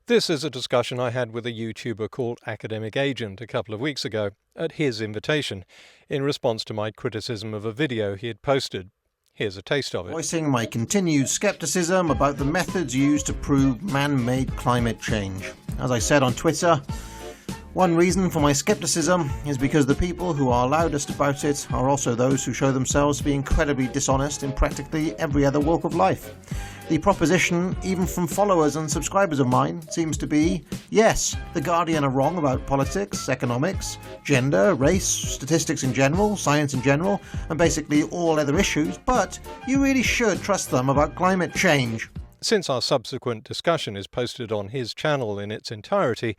This is a discussion I had with a YouTuber called Academic Agent a couple of weeks ago, at his invitation, in response to my criticism of a video he had posted. Here's a taste of it. Voicing my continued skepticism about the methods used to prove man-made climate change. As I said on Twitter, one reason for my skepticism is because the people who are loudest about it are also those who show themselves to be incredibly dishonest in practically every other walk of life. The proposition, even from followers and subscribers of mine, seems to be, yes, The Guardian are wrong about politics, economics, gender, race, statistics in general, science in general, and basically all other issues, but you really should trust them about climate change. Since our subsequent discussion is posted on his channel in its entirety,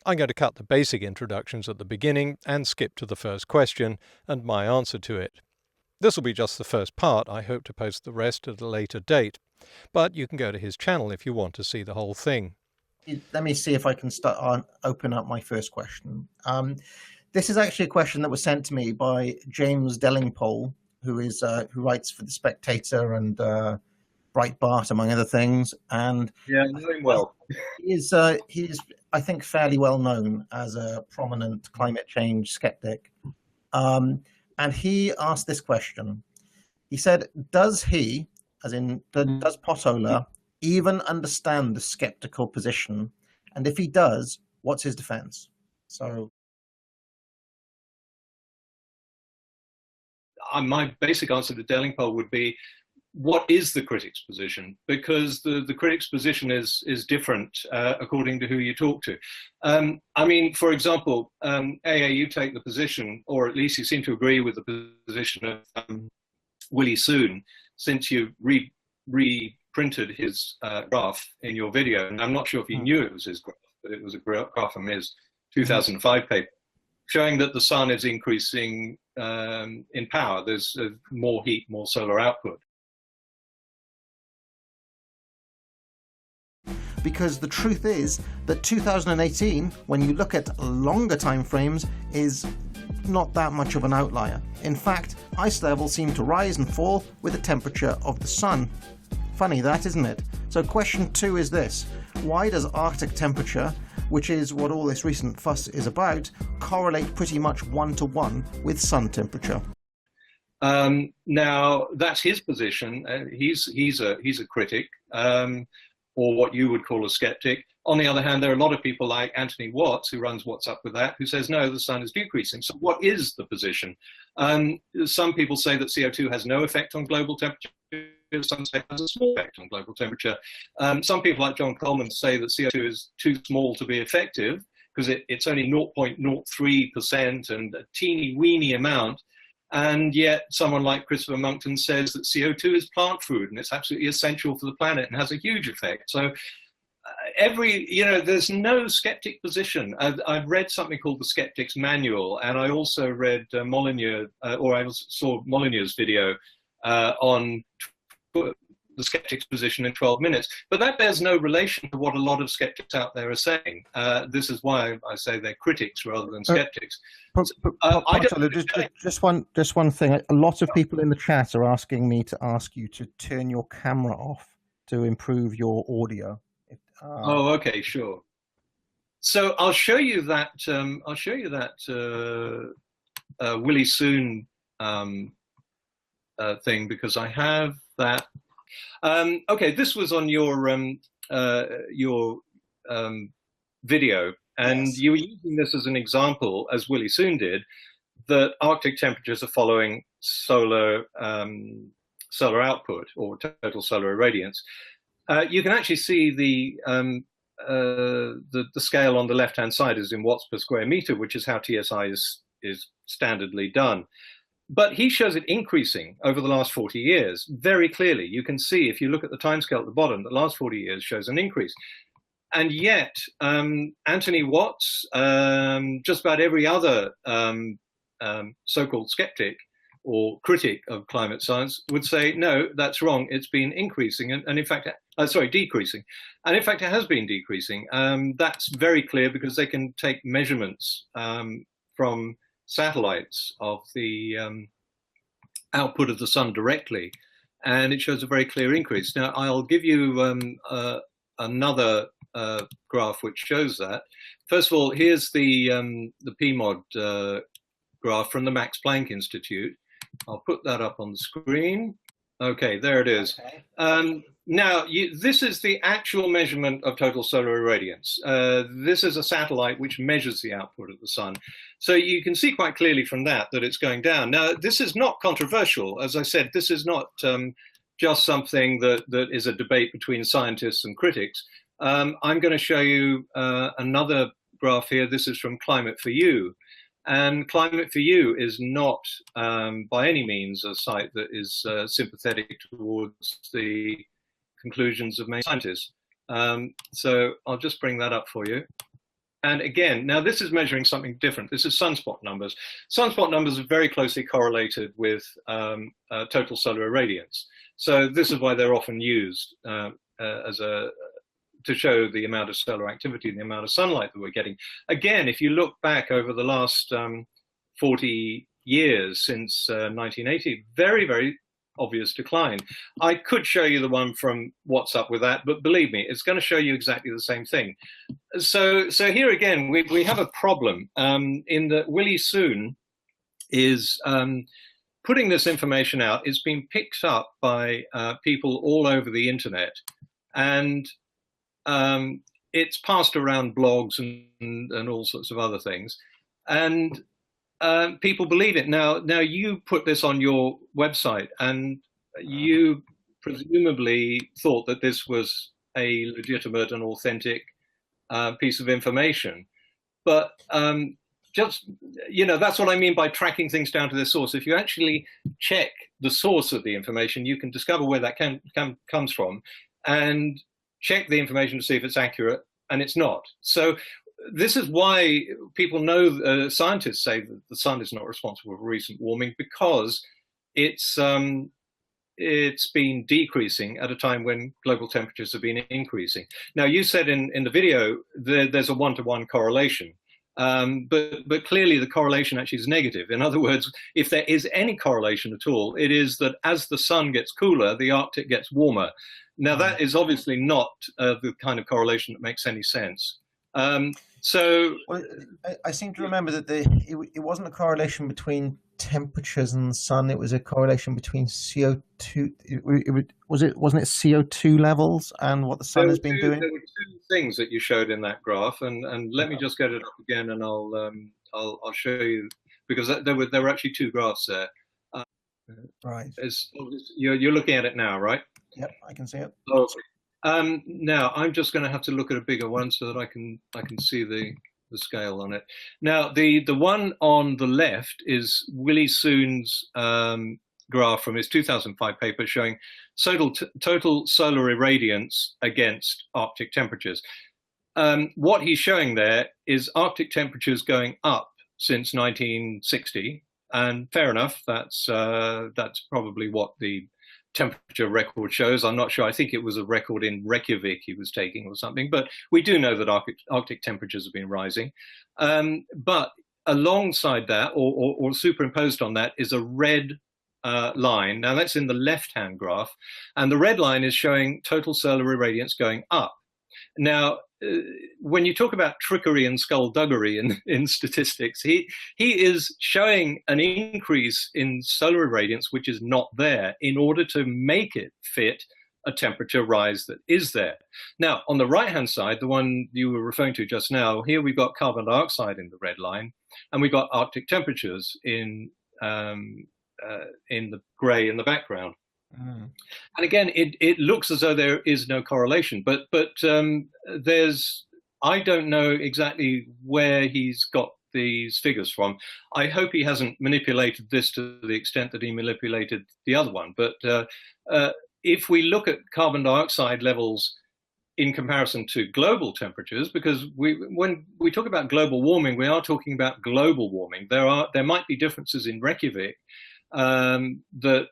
I'm going to cut the basic introductions at the beginning and skip to the first question and my answer to it. This will be just the first part. I hope to post the rest at a later date. But you can go to his channel if you want to see the whole thing. Let me see if I can open up my first question. This is actually a question that was sent to me by James Dellingpole, who writes for The Spectator and Breitbart, among other things. And yeah, doing well. He's I think fairly well known as a prominent climate change skeptic. And he asked this question. He said, does Pottola even understand the skeptical position? And if he does, what's his defense? So my basic answer to Dellingpole would be, what is the critic's position? Because the critic's position is different according to who you talk to. I mean, for example, you take the position, or at least you seem to agree with the position of Willie Soon, since you reprinted his graph in your video. And I'm not sure if you knew it was his graph, but it was a graph from his 2005 paper, showing that the sun is increasing in power. There's more heat, more solar output. Because the truth is that 2018, when you look at longer time frames, is not that much of an outlier. In fact, ice levels seem to rise and fall with the temperature of the sun. Funny that, isn't it? So question 2 is this: why does Arctic temperature, which is what all this recent fuss is about, correlate pretty much 1-to-1 with sun temperature? Now that's his position. He's a critic, or what you would call a skeptic. On the other hand, there are a lot of people like Anthony Watts, who runs Wattsupwtihthat, who says, no, the sun is decreasing. So what is the position? Some people say that CO2 has no effect on global temperature. Some say it has a small effect on global temperature. Some people like John Coleman say that CO2 is too small to be effective because it's only 0.03% and a teeny weeny amount. And yet someone like Christopher Monckton says that CO2 is plant food and it's absolutely essential for the planet and has a huge effect. So there's no skeptic position. I've read something called the Skeptic's Manual, and I also read Molyneux, or I saw Molyneux's video on the skeptic's position in 12 minutes. But that bears no relation to what a lot of skeptics out there are saying. This is why I say they're critics rather than skeptics. Just one thing. A lot of people in the chat are asking me to ask you to turn your camera off to improve your audio. Oh, okay, sure. So I'll show you that. Willie Soon thing, because I have that. Okay, this was on your video, and yes, you were using this as an example, as Willie Soon did, that Arctic temperatures are following solar output, or total solar irradiance. You can actually see the scale on the left-hand side is in watts per square meter, which is how TSI is standardly done. But he shows it increasing over the last 40 years very clearly. You can see, if you look at the timescale at the bottom, the last 40 years shows an increase. And yet, Anthony Watts, just about every other so-called skeptic or critic of climate science would say, no, that's wrong. It's been increasing and in fact, decreasing. And in fact, it has been decreasing. That's very clear because they can take measurements from satellites of the output of the sun directly, and it shows a very clear increase. Now, I'll give you another graph which shows that. First of all, here's the PMOD graph from the Max Planck Institute. I'll put that up on the screen. Okay, there it is. Okay. Now, this is the actual measurement of total solar irradiance. This is a satellite which measures the output of the sun. So you can see quite clearly from that it's going down. Now, this is not controversial. As I said, this is not just something that is a debate between scientists and critics. I'm going to show you another graph here. This is from Climate for You. And Climate for You is not by any means a site that is sympathetic towards the conclusions of many scientists. So I'll just bring that up for you. And again, now this is measuring something different. This is sunspot numbers. Sunspot numbers are very closely correlated with total solar irradiance. So this is why they're often used to show the amount of solar activity and the amount of sunlight that we're getting. Again, if you look back over the last 40 years since 1980, very, very obvious decline. I could show you the one from Wattsupwtihthat, but believe me, it's going to show you exactly the same thing. So here again, we have a problem in that Willie Soon is putting this information out. It's been picked up by people all over the internet, and it's passed around blogs and all sorts of other things, and people believe it. Now you put this on your website, and you presumably thought that this was a legitimate and authentic piece of information, but just, that's what I mean by tracking things down to their source. If you actually check the source of the information, you can discover where that comes from, and check the information to see if it's accurate, and it's not. So this is why people know, scientists say that the sun is not responsible for recent warming, because it's been decreasing at a time when global temperatures have been increasing. Now, you said in the video there's a one-to-one correlation, but clearly the correlation actually is negative. In other words, if there is any correlation at all, it is that as the sun gets cooler, the Arctic gets warmer. Now, that is obviously not the kind of correlation that makes any sense. So, well, I seem to remember that it wasn't a correlation between temperatures and the sun. It was a correlation between CO2. Wasn't it CO2 levels and what the sun has been doing? There were two things that you showed in that graph, and let me just get it up again, and I'll show you, because there were actually two graphs there. Right. You're looking at it now, right? Yep, I can see it. Okay. Now I'm just going to have to look at a bigger one so that I can see the scale on it. Now the one on the left is Willie Soon's graph from his 2005 paper showing total solar irradiance against Arctic temperatures. What he's showing there is Arctic temperatures going up since 1960, and fair enough. That's probably what the temperature record shows. I'm not sure. I think it was a record in Reykjavik he was taking or something, but we do know that Arctic temperatures have been rising. But alongside that, or superimposed on that, is a red line. Now that's in the left-hand graph, and the red line is showing total solar irradiance going up. Now, when you talk about trickery and skullduggery in statistics, he is showing an increase in solar irradiance which is not there in order to make it fit a temperature rise that is there. Now, on the right-hand side, the one you were referring to just now, here we've got carbon dioxide in the red line, and we've got Arctic temperatures in the grey in the background. And again, it looks as though there is no correlation, but there's, I don't know exactly where he's got these figures from. I hope he hasn't manipulated this to the extent that he manipulated the other one. But if we look at carbon dioxide levels in comparison to global temperatures, because when we talk about global warming, we are talking about global warming. There might be differences in Reykjavik that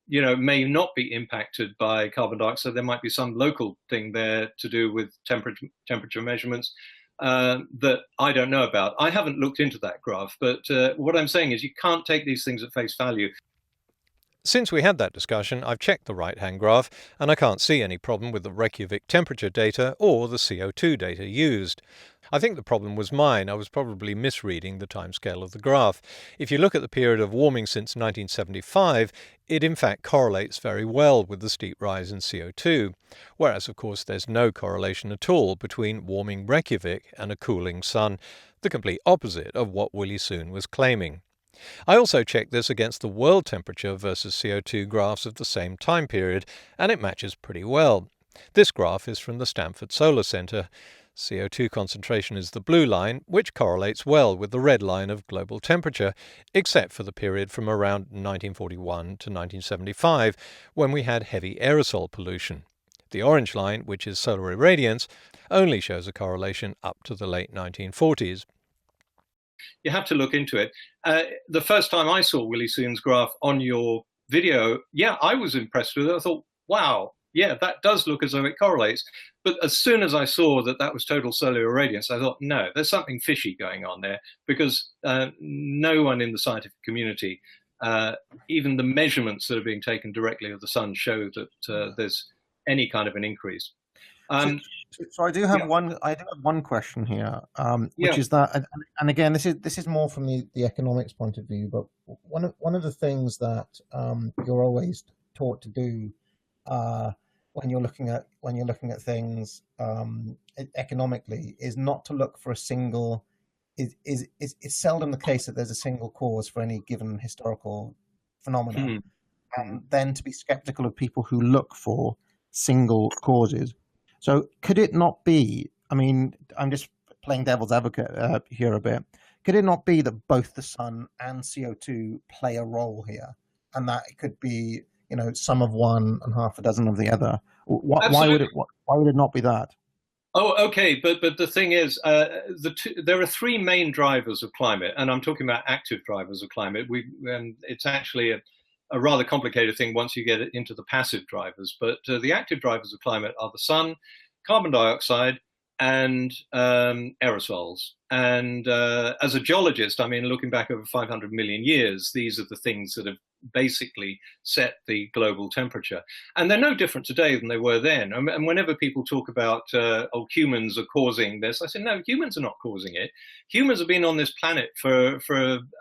may not be impacted by carbon dioxide. There might be some local thing there to do with temperature measurements that I don't know about. I haven't looked into that graph, but what I'm saying is you can't take these things at face value. Since we had that discussion, I've checked the right-hand graph, and I can't see any problem with the Reykjavik temperature data or the CO2 data used. I think the problem was mine. I was probably misreading the timescale of the graph. If you look at the period of warming since 1975, it in fact correlates very well with the steep rise in CO2, whereas of course there's no correlation at all between warming Reykjavik and a cooling sun, the complete opposite of what Willie Soon was claiming. I also checked this against the world temperature versus CO2 graphs of the same time period, and it matches pretty well. This graph is from the Stanford Solar Center. CO2 concentration is the blue line, which correlates well with the red line of global temperature, except for the period from around 1941 to 1975, when we had heavy aerosol pollution. The orange line, which is solar irradiance, only shows a correlation up to the late 1940s. You have to look into it. The first time I saw Willie Soon's graph on your video, yeah, I was impressed with it. I thought, wow, yeah, that does look as though it correlates. But as soon as I saw that that was total solar irradiance, I thought, no, there's something fishy going on there, because no one in the scientific community, even the measurements that are being taken directly of the sun, show that there's any kind of an increase. So I do have one question here, which is that, and again, this is more from the economics point of view. But one of the things that you're always taught to do when you're looking at things economically is not to look for a single. It's seldom the case that there's a single cause for any given historical phenomenon, and then to be skeptical of people who look for single causes. So could it not be, I mean, I'm just playing devil's advocate here a bit, could it not be that both the sun and CO2 play a role here, and that it could be, some of one and half a dozen of the other? Why would it not be that? Oh, okay, but the thing is, there are three main drivers of climate, and I'm talking about active drivers of climate. It's actually a rather complicated thing once you get into the passive drivers. But the active drivers of climate are the sun, carbon dioxide, and aerosols. And as a geologist, I mean, looking back over 500 million years, these are the things that have basically set the global temperature. And they're no different today than they were then. And whenever people talk about, humans are causing this, I say, no, humans are not causing it. Humans have been on this planet for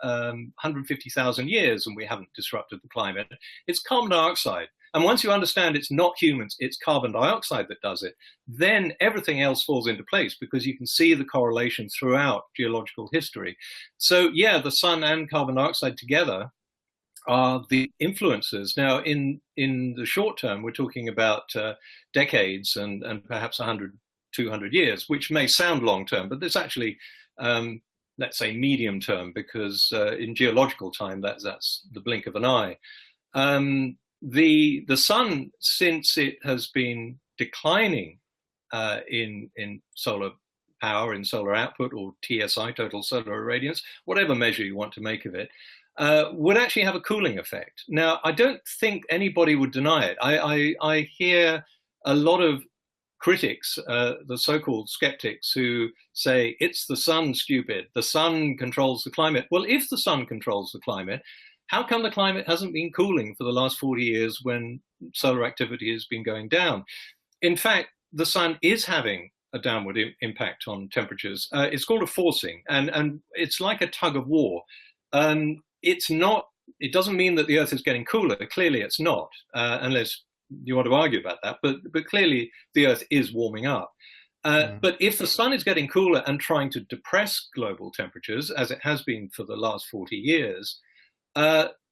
150,000 years, and we haven't disrupted the climate. It's carbon dioxide. And once you understand it's not humans, it's carbon dioxide that does it, then everything else falls into place, because you can see the correlation throughout geological history. So yeah, the sun and carbon dioxide together are the influences. Now, in the short term, we're talking about decades and perhaps 100, 200 years, which may sound long term, but it's actually, let's say, medium term, because in geological time, that's the blink of an eye. The sun, since it has been declining in solar power, in solar output, or TSI, total solar irradiance, whatever measure you want to make of it, would actually have a cooling effect. Now, I don't think anybody would deny it. I hear a lot of critics, the so-called skeptics, who say, it's the sun, stupid. The sun controls the climate. Well, if the sun controls the climate, how come the climate hasn't been cooling for the last 40 years when solar activity has been going down? In fact, the sun is having a downward impact on temperatures. It's called a forcing, and it's like a tug of war. It doesn't mean that the Earth is getting cooler. Clearly it's not, unless you want to argue about that. But clearly the Earth is warming up. But if the sun is getting cooler and trying to depress global temperatures, as it has been for the last 40 years,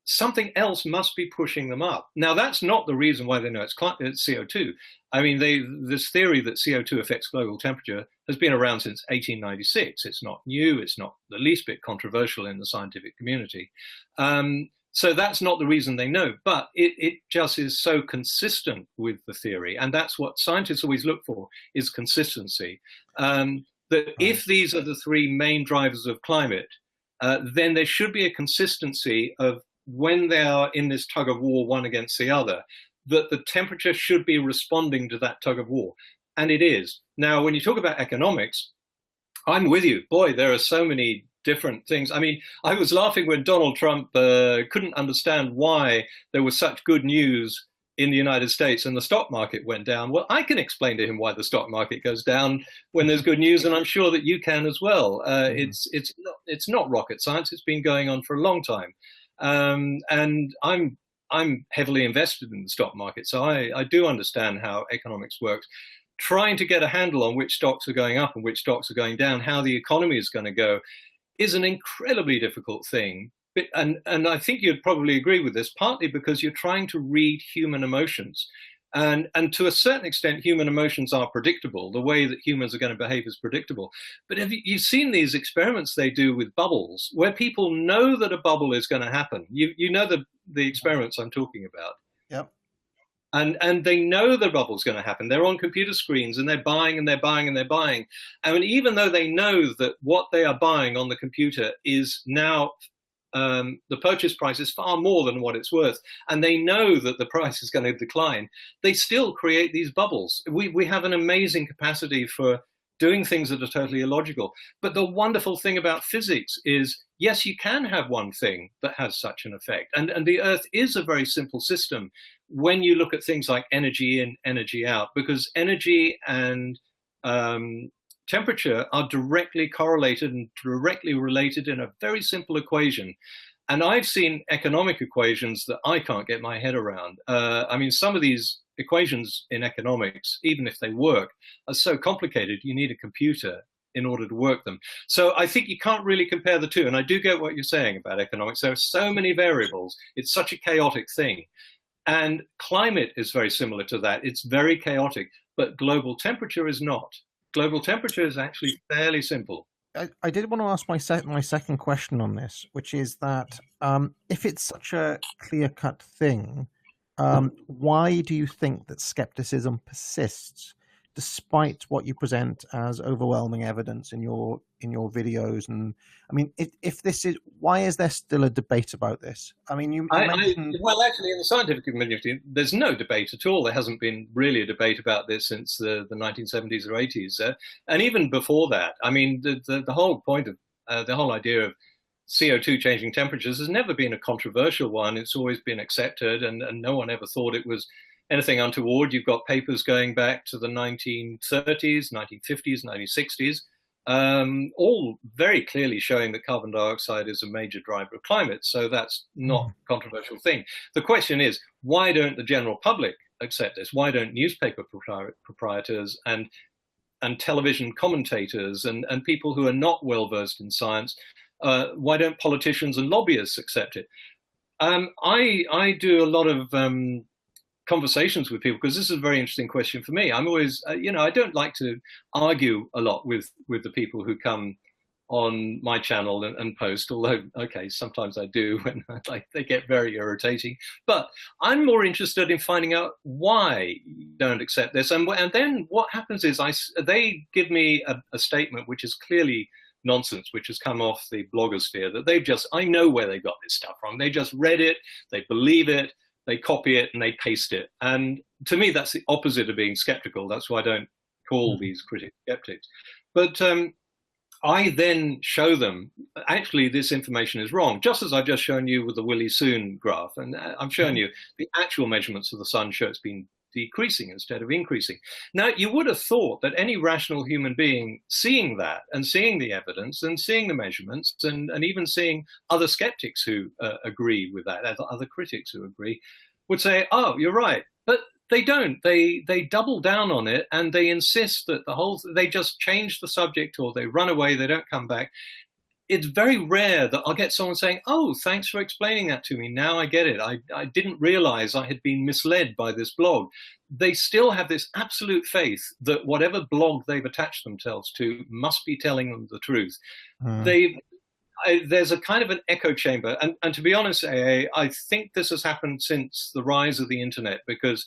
something else must be pushing them up. Now, that's not the reason why they know it's CO2. I mean, this theory that CO2 affects global temperature has been around since 1896. It's not new. It's not the least bit controversial in the scientific community. So that's not the reason they know, but it just is so consistent with the theory. And that's what scientists always look for, is consistency. That if these are the three main drivers of climate, then there should be a consistency of when they are in this tug of war, one against the other, that the temperature should be responding to that tug of war. And it is. Now, when you talk about economics, I'm with you. Boy, there are so many different things. I mean, I was laughing when Donald Trump couldn't understand why there was such good news in the United States and the stock market went down. Well, I can explain to him why the stock market goes down when there's good news, and I'm sure that you can as well. It's not rocket science. It's been going on for a long time, and I'm heavily invested in the stock market, so I do understand how economics works. Trying to get a handle on which stocks are going up and which stocks are going down, how the economy is going to go, is an incredibly difficult thing. And I think you'd probably agree with this, partly because you're trying to read human emotions. And to a certain extent, human emotions are predictable. The way that humans are going to behave is predictable. But have you've seen these experiments they do with bubbles, where people know that a bubble is going to happen. You know the experiments I'm talking about. Yep. And they know the bubble's going to happen. They're on computer screens and they're buying and they're buying and they're buying. I mean, even though they know that what they are buying on the computer is now the purchase price is far more than what it's worth, and they know that the price is going to decline, they still create these bubbles. We have an amazing capacity for doing things that are totally illogical. But the wonderful thing about physics is, yes, you can have one thing that has such an effect. And the Earth is a very simple system when you look at things like energy in, energy out, because energy and temperature are directly correlated and directly related in a very simple equation. And I've seen economic equations that I can't get my head around. I mean, some of these equations in economics, even if they work, are so complicated, you need a computer in order to work them. So I think you can't really compare the two. And I do get what you're saying about economics. There are so many variables. It's such a chaotic thing. And climate is very similar to that. It's very chaotic, but global temperature is not. Global temperature is actually fairly simple. I did want to ask my second question on this, which is that if it's such a clear-cut thing, why do you think that skepticism persists, despite what you present as overwhelming evidence in your videos? And I mean, if this is, why is there still a debate about this? I mean, you mentioned... Well, actually, in the scientific community, there's no debate at all. There hasn't been really a debate about this since the 1970s or 80s, and even before that. I mean, the whole point of the whole idea of CO2 changing temperatures has never been a controversial one. It's always been accepted, and no one ever thought it was anything untoward. You've got papers going back to the 1930s, 1950s, 1960s, all very clearly showing that carbon dioxide is a major driver of climate. So that's not a controversial thing. The question is, why don't the general public accept this? Why don't newspaper proprietors and television commentators and people who are not well versed in science, why don't politicians and lobbyists accept it? I do a lot of conversations with people, because this is a very interesting question for me. I'm always, I don't like to argue a lot with the people who come on my channel and post, although, okay, sometimes I do when they get very irritating. But I'm more interested in finding out why you don't accept this. And then what happens is they give me a statement which is clearly nonsense, which has come off the blogosphere, that I know where they got this stuff from. They just read it, they believe it, they copy it, and they paste it. And to me, that's the opposite of being skeptical. That's why I don't call these critics skeptics. But I then show them, actually, this information is wrong, just as I've just shown you with the Willie Soon graph. And I'm showing you the actual measurements of the sun show it's been decreasing instead of increasing. Now, you would have thought that any rational human being seeing that and seeing the evidence and seeing the measurements and even seeing other skeptics who agree with that, other critics who agree, would say, oh, you're right. But they don't. They double down on it, and they insist that they just change the subject, or they run away, they don't come back. It's very rare that I'll get someone saying, oh, thanks for explaining that to me. Now I get it. I didn't realize I had been misled by this blog. They still have this absolute faith that whatever blog they've attached themselves to must be telling them the truth. There's a kind of an echo chamber. And to be honest, I think this has happened since the rise of the internet, because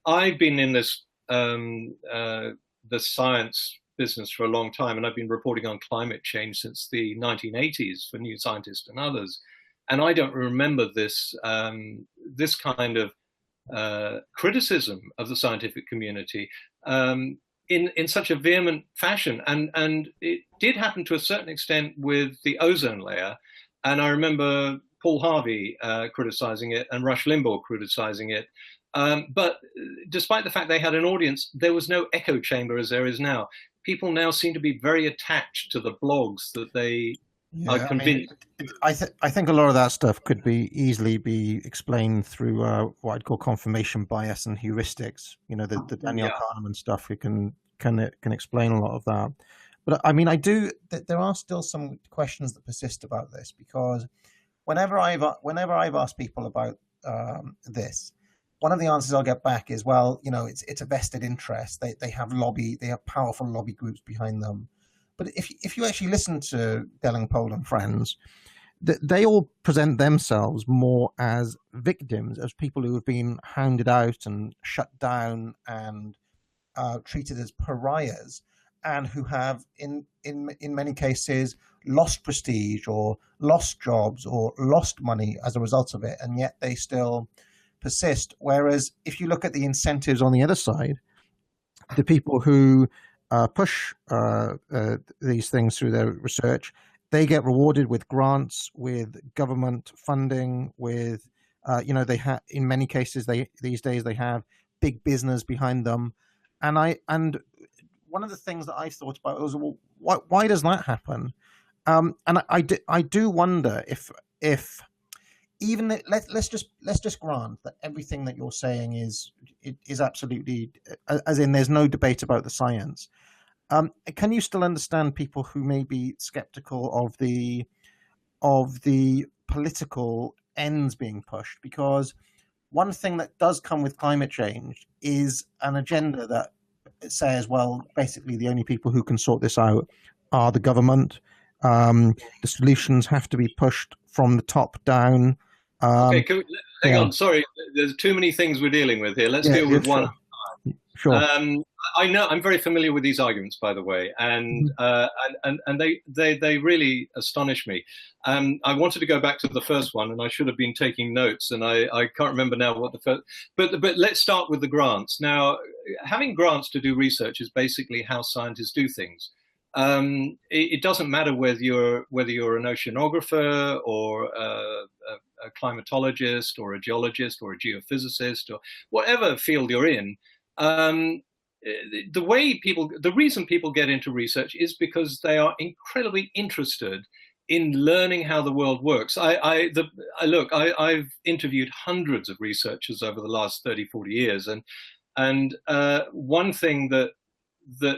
I've been in this the science business for a long time, and I've been reporting on climate change since the 1980s for New Scientist and others. And I don't remember this this kind of criticism of the scientific community. in such a vehement fashion. And it did happen to a certain extent with the ozone layer. And I remember Paul Harvey criticizing it and Rush Limbaugh criticizing it. But despite the fact they had an audience, there was no echo chamber as there is now. People now seem to be very attached to the blogs that they are convinced. I think a lot of that stuff could be easily be explained through what I'd call confirmation bias and heuristics. You know, the Daniel Kahneman stuff. We can explain a lot of that. But I mean, there are still some questions that persist about this, because whenever I've asked people about this, one of the answers I'll get back is, well, you know, it's a vested interest. They have powerful lobby groups behind them. But if you actually listen to Delling-Pole and friends, they all present themselves more as victims, as people who have been hounded out and shut down and treated as pariahs, and who have in many cases lost prestige or lost jobs or lost money as a result of it, and yet they still persist. Whereas if you look at the incentives on the other side, the people who push these things through their research, they get rewarded with grants, with government funding, with you know, they have, in many cases, these days they have big business behind them. And one of the things that I thought about was, well, why does that happen? And I do wonder if even let's just grant that everything that you're saying is absolutely, as in there's no debate about the science. Can you still understand people who may be skeptical of the political ends being pushed? Because one thing that does come with climate change is an agenda that says, well, basically the only people who can sort this out are the government. The solutions have to be pushed from the top down. Okay, hang on. Sorry, there's too many things we're dealing with here. Let's deal with one. Sure. I know, I'm very familiar with these arguments, by the way, and they really astonish me. I wanted to go back to the first one, and I should have been taking notes, and I can't remember now what the first. But let's start with the grants. Now, having grants to do research is basically how scientists do things. It doesn't matter whether you're an oceanographer or a climatologist or a geologist or a geophysicist or whatever field you're in. The reason people get into research is because they are incredibly interested in learning how the world works. I've interviewed hundreds of researchers over the last 30, 40 years, and one thing that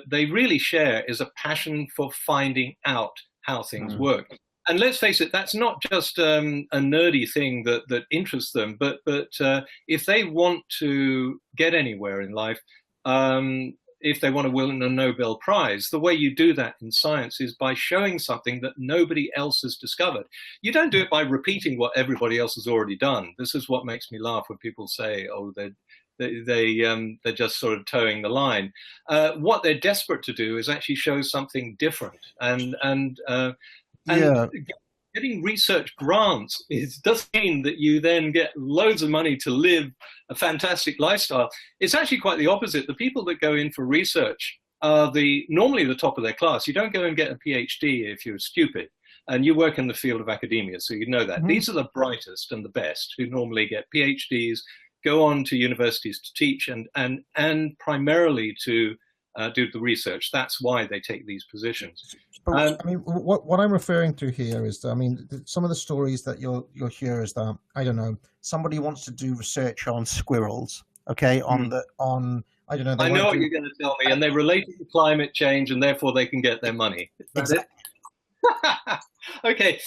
they really share is a passion for finding out how things work. And let's face it, that's not just a nerdy thing that interests them, but if they want to get anywhere in life, if they want to win a Nobel Prize, the way you do that in science is by showing something that nobody else has discovered. You don't do it by repeating what everybody else has already done. This is what makes me laugh when people say, oh, they're just sort of towing the line. What they're desperate to do is actually show something different. And getting research grants doesn't mean that you then get loads of money to live a fantastic lifestyle. It's actually quite the opposite. The people that go in for research are normally the top of their class. You don't go and get a PhD if you're stupid. And you work in the field of academia, so you know that. Mm-hmm. These are the brightest and the best who normally get PhDs, go on to universities to teach, and primarily to do the research. That's why they take these positions. But, I mean, what I'm referring to here is, I mean, some of the stories that you'll hear is that, I don't know, somebody wants to do research on squirrels, okay, I don't know. I know what you're going to tell me, and they relate to climate change, and therefore they can get their money. Exactly. Okay.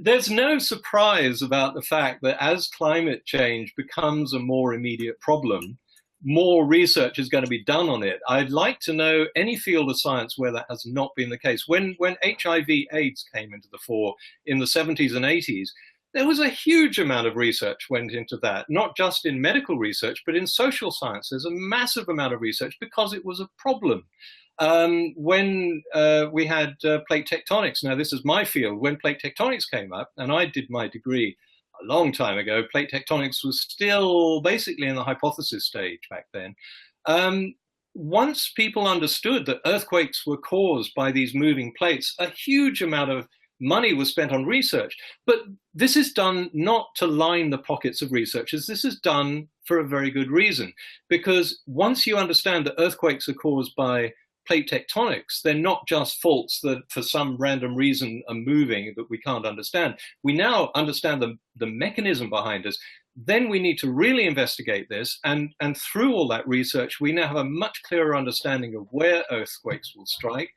There's no surprise about the fact that as climate change becomes a more immediate problem, more research is going to be done on it. I'd like to know any field of science where that has not been the case. When HIV/AIDS came into the fore in the 70s and 80s, there was a huge amount of research went into that, not just in medical research, but in social science. There's a massive amount of research because it was a problem. When we had plate tectonics, now this is my field, when plate tectonics came up, and I did my degree a long time ago, plate tectonics was still basically in the hypothesis stage back then. once people understood that earthquakes were caused by these moving plates, a huge amount of money was spent on research. But this is done not to line the pockets of researchers. This is done for a very good reason. Because once you understand that earthquakes are caused by plate tectonics, they're not just faults that for some random reason are moving that we can't understand. We now understand the mechanism behind us. Then we need to really investigate this. And through all that research, we now have a much clearer understanding of where earthquakes will strike,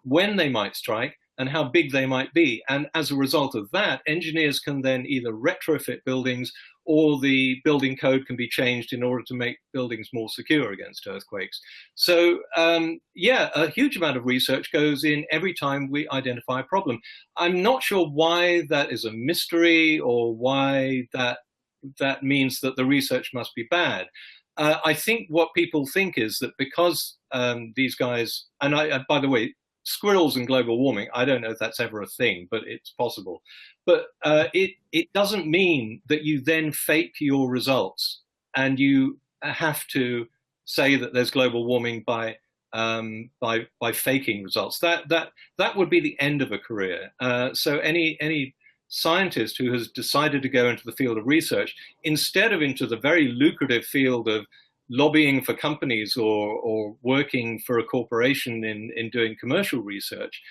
when they might strike, and how big they might be. And as a result of that, engineers can then either retrofit buildings, or the building code can be changed in order to make buildings more secure against earthquakes. So yeah, a huge amount of research goes in every time we identify a problem. I'm not sure why that is a mystery, or why that means that the research must be bad. I think what people think is that because these guys, and by the way, squirrels and global warming, I don't know if that's ever a thing, but it's possible. But it doesn't mean that you then fake your results, and you have to say that there's global warming by faking results. That would be the end of a career. So any scientist who has decided to go into the field of research instead of into the very lucrative field of lobbying for companies or working for a corporation in doing commercial research,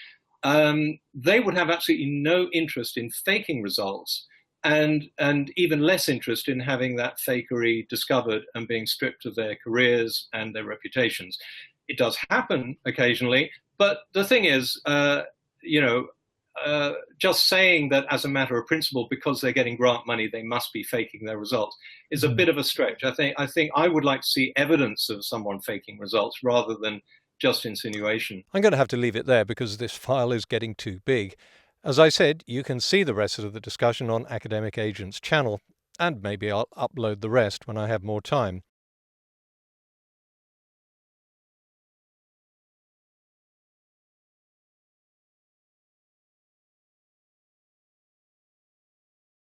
they would have absolutely no interest in faking results, and even less interest in having that fakery discovered and being stripped of their careers and their reputations. It does happen occasionally, but the thing is, just saying that as a matter of principle, because they're getting grant money, they must be faking their results is a bit of a stretch. I think I would like to see evidence of someone faking results rather than just insinuation. I'm going to have to leave it there because this file is getting too big. As I said, you can see the rest of the discussion on Academic Agent's channel, and maybe I'll upload the rest when I have more time.